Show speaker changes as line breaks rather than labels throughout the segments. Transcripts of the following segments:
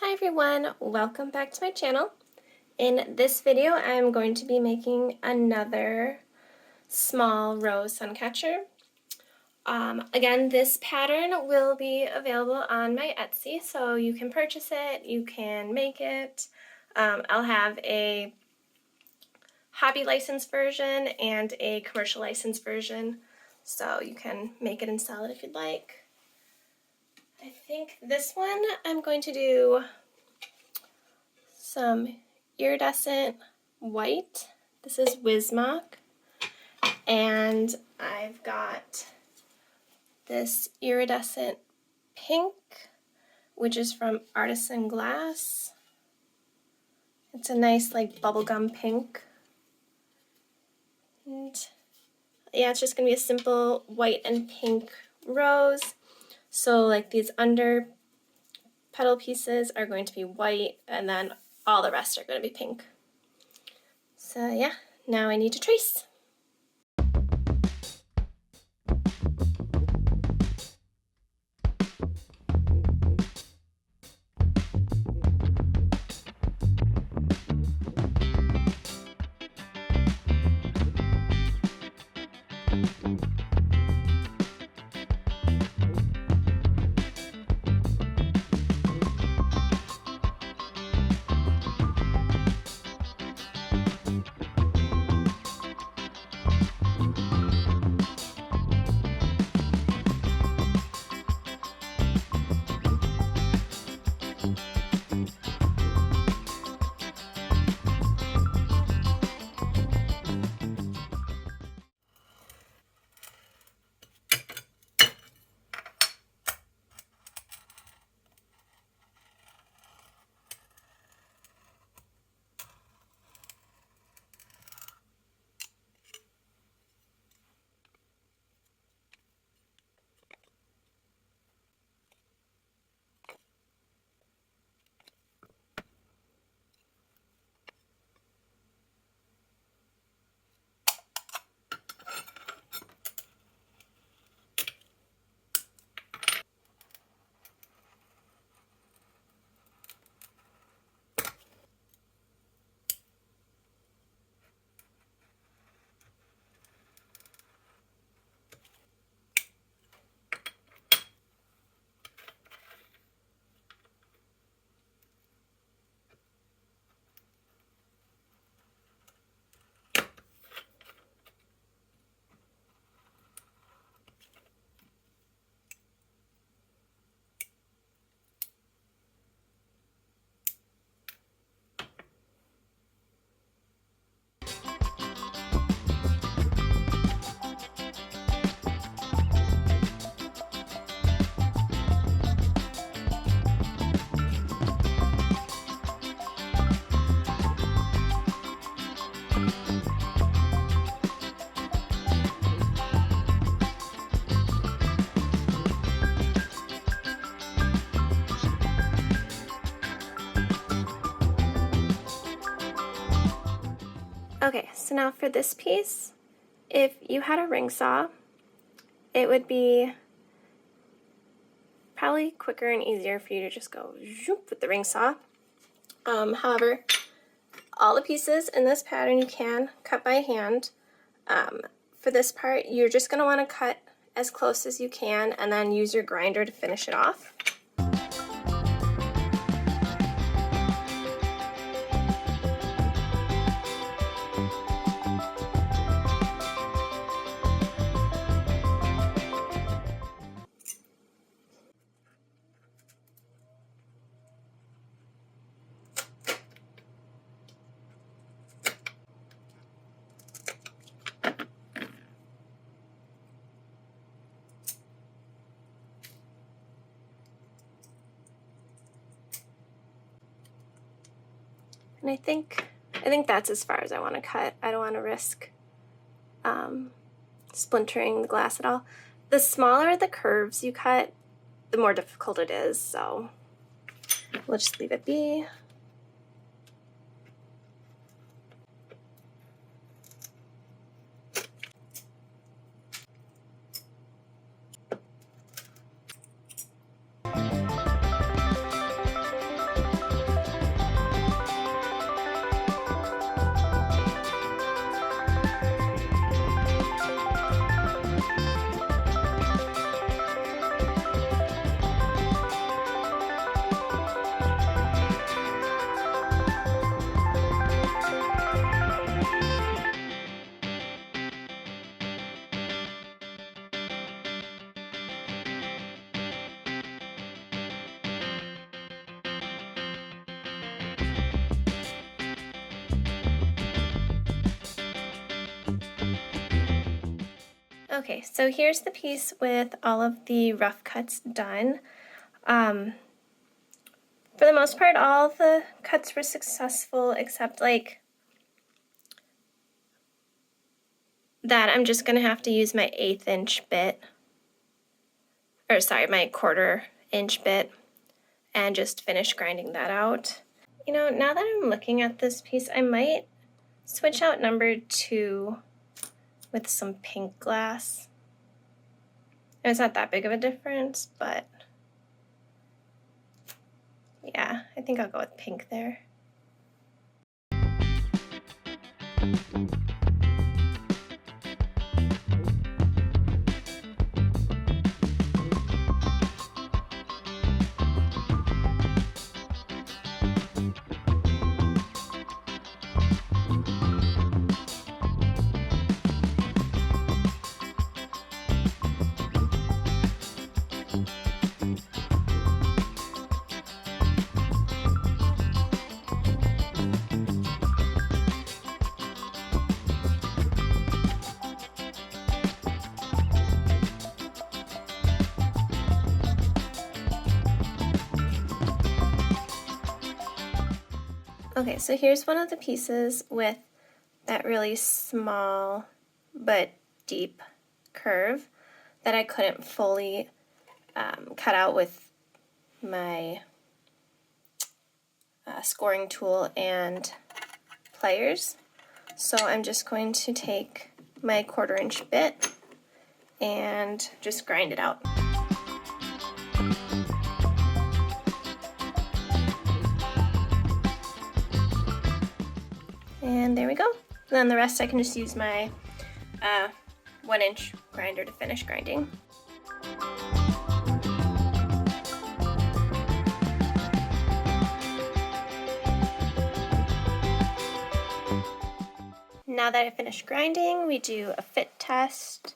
Hi everyone, welcome back to my channel. In this video I'm going to be making another small rose suncatcher. Again, this pattern will be available on my Etsy, so you can purchase it, you can make it. I'll have a hobby license version and a commercial license version, so you can make it and sell it if you'd like. I think this one I'm going to do some iridescent white. This is Wismock, and I've got this iridescent pink, which is from Artisan Glass. It's a nice like bubblegum pink. And yeah, it's just gonna be a simple white and pink rose. So like these under petal pieces are going to be white, and then all the rest are going to be pink. So yeah, now I need to trace. Okay, so now for this piece, if you had a ring saw, it would be probably quicker and easier for you to just go zoop with the ring saw. However, all the pieces in this pattern you can cut by hand. For this part, you're just going to want to cut as close as you can and then use your grinder to finish it off. And I think that's as far as I want to cut. I don't want to risk splintering the glass at all. The smaller the curves you cut, the more difficult it is, so we'll just leave it be. Okay, so here's the piece with all of the rough cuts done. For the most part, all the cuts were successful except like that. I'm just gonna have to use my 1/8 inch bit, or sorry, my 1/4 inch bit, and just finish grinding that out. You know, now that I'm looking at this piece, I might switch out number 2 with some pink glass. And it's not that big of a difference, but yeah, I think I'll go with pink there. Okay, so here's one of the pieces with that really small but deep curve that I couldn't fully cut out with my scoring tool and pliers. So I'm just going to take my 1/4 inch bit and just grind it out. And there we go. Then the rest I can just use my 1 inch grinder to finish grinding. Now that I finished grinding, we do a fit test,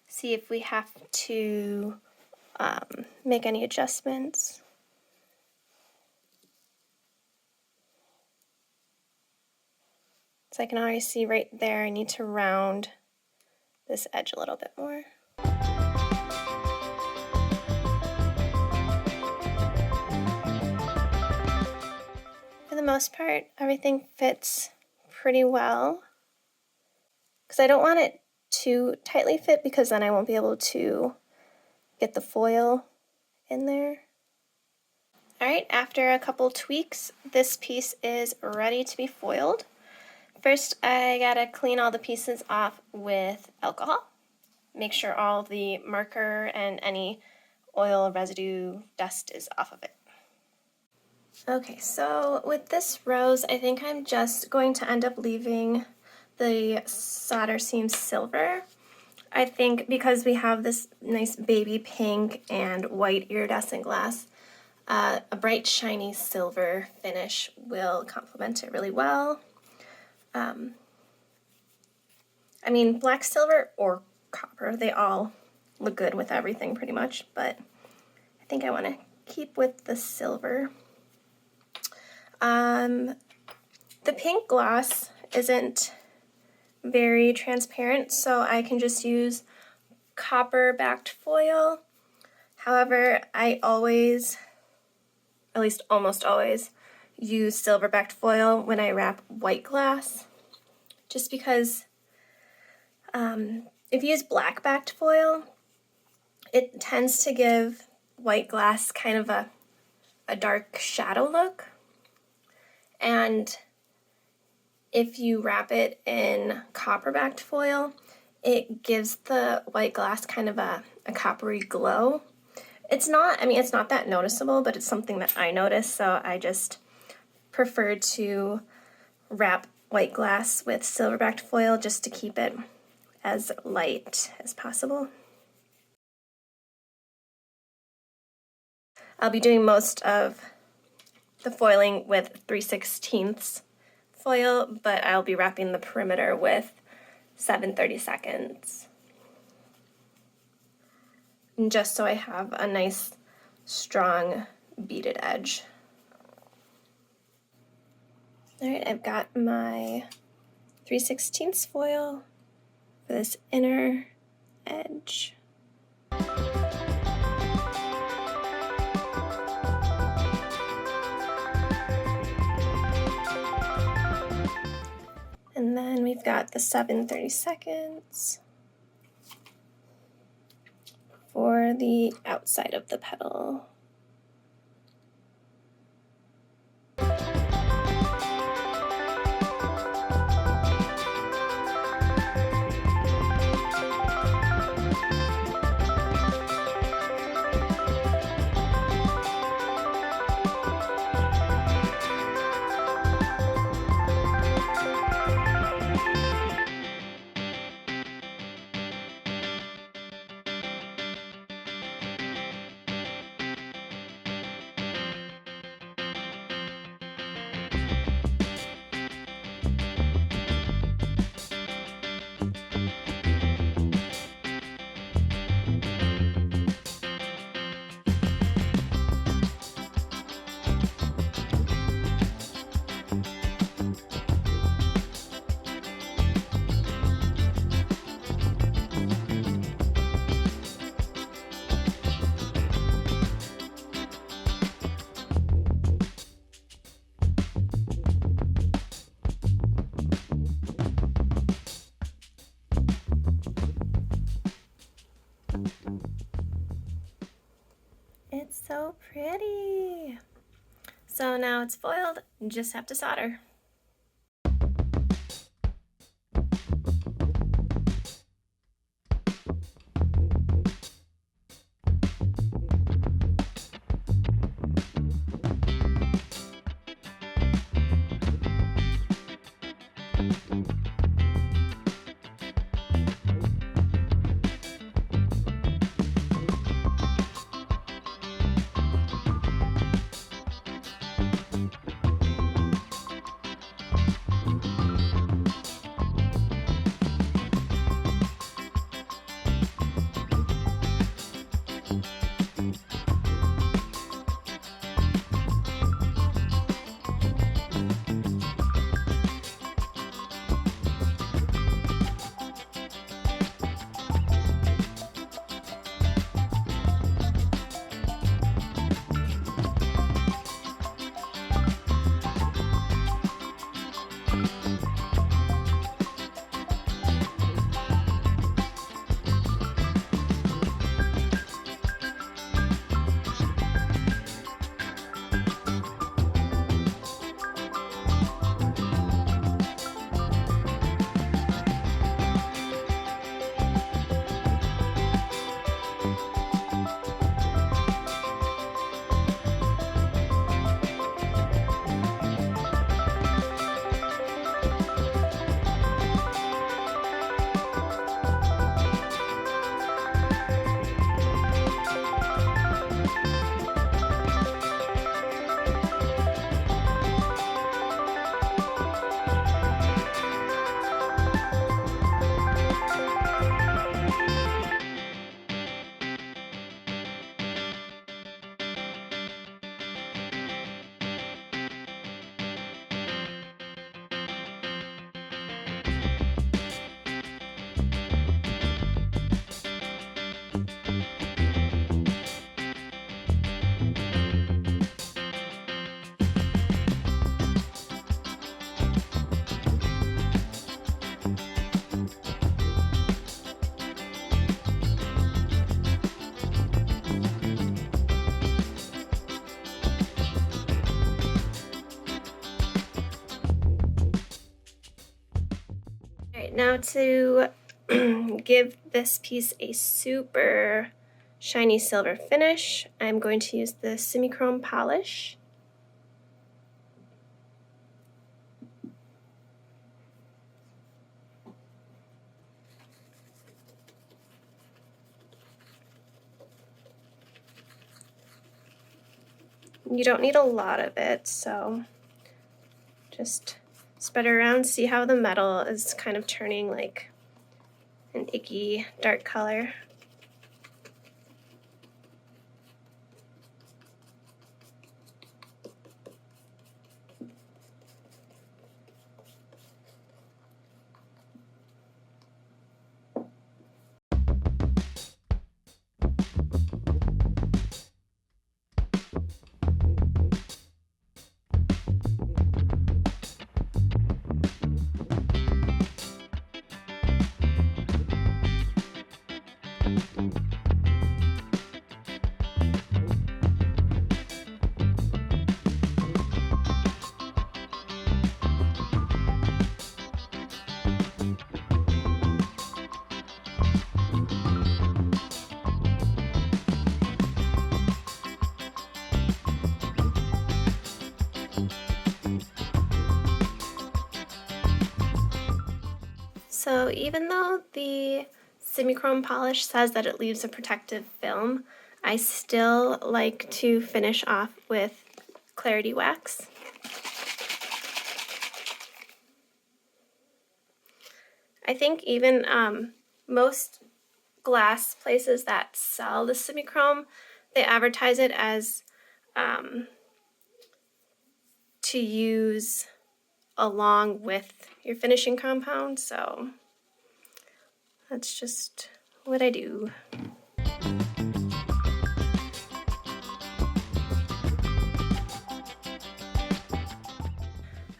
see if we have to make any adjustments. So I can already see right there I need to round this edge a little bit more. For the most part, everything fits pretty well, because I don't want it too tightly fit because then I won't be able to get the foil in there. Alright, after a couple tweaks, this piece is ready to be foiled. First, I gotta clean all the pieces off with alcohol. Make sure all the marker and any oil residue dust is off of it. Okay, so with this rose, I think I'm just going to end up leaving the solder seam silver. I think because we have this nice baby pink and white iridescent glass, a bright shiny silver finish will complement it really well. I mean, black, silver, or copper, they all look good with everything pretty much, but I think I want to keep with the silver. The pink gloss isn't very transparent, so I can just use copper backed foil. However, I always, at least almost always, use silver backed foil when I wrap white glass, just because if you use black backed foil, it tends to give white glass kind of a dark shadow look, and if you wrap it in copper backed foil, it gives the white glass kind of a coppery glow. It's not, I mean, it's not that noticeable, but it's something that I notice, so I just prefer to wrap white glass with silver backed foil just to keep it as light as possible. I'll be doing most of the foiling with 3/16 foil, but I'll be wrapping the perimeter with 7/32, and just so I have a nice strong beaded edge. Alright, I've got my 3/16 foil for this inner edge. And then we've got the 7/32 for the outside of the petal. It's so pretty. So now it's foiled, you just have to solder. Alright, now to give this piece a super shiny silver finish, I'm going to use the semi-chrome polish. You don't need a lot of it, so just spread it around, see how the metal is kind of turning like an icky dark color. So even though the semi-chrome polish says that it leaves a protective film, I still like to finish off with Clarity Wax. I think even most glass places that sell the semi-chrome, they advertise it as to use along with your finishing compound, so that's just what I do.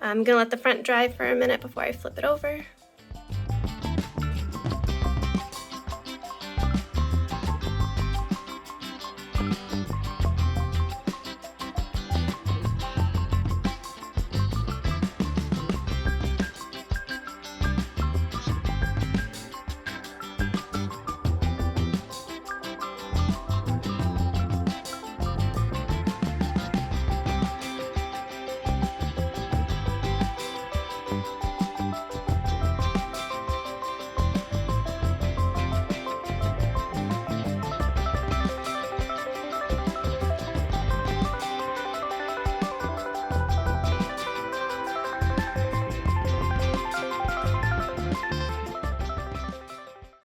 I'm gonna let the front dry for a minute before I flip it over.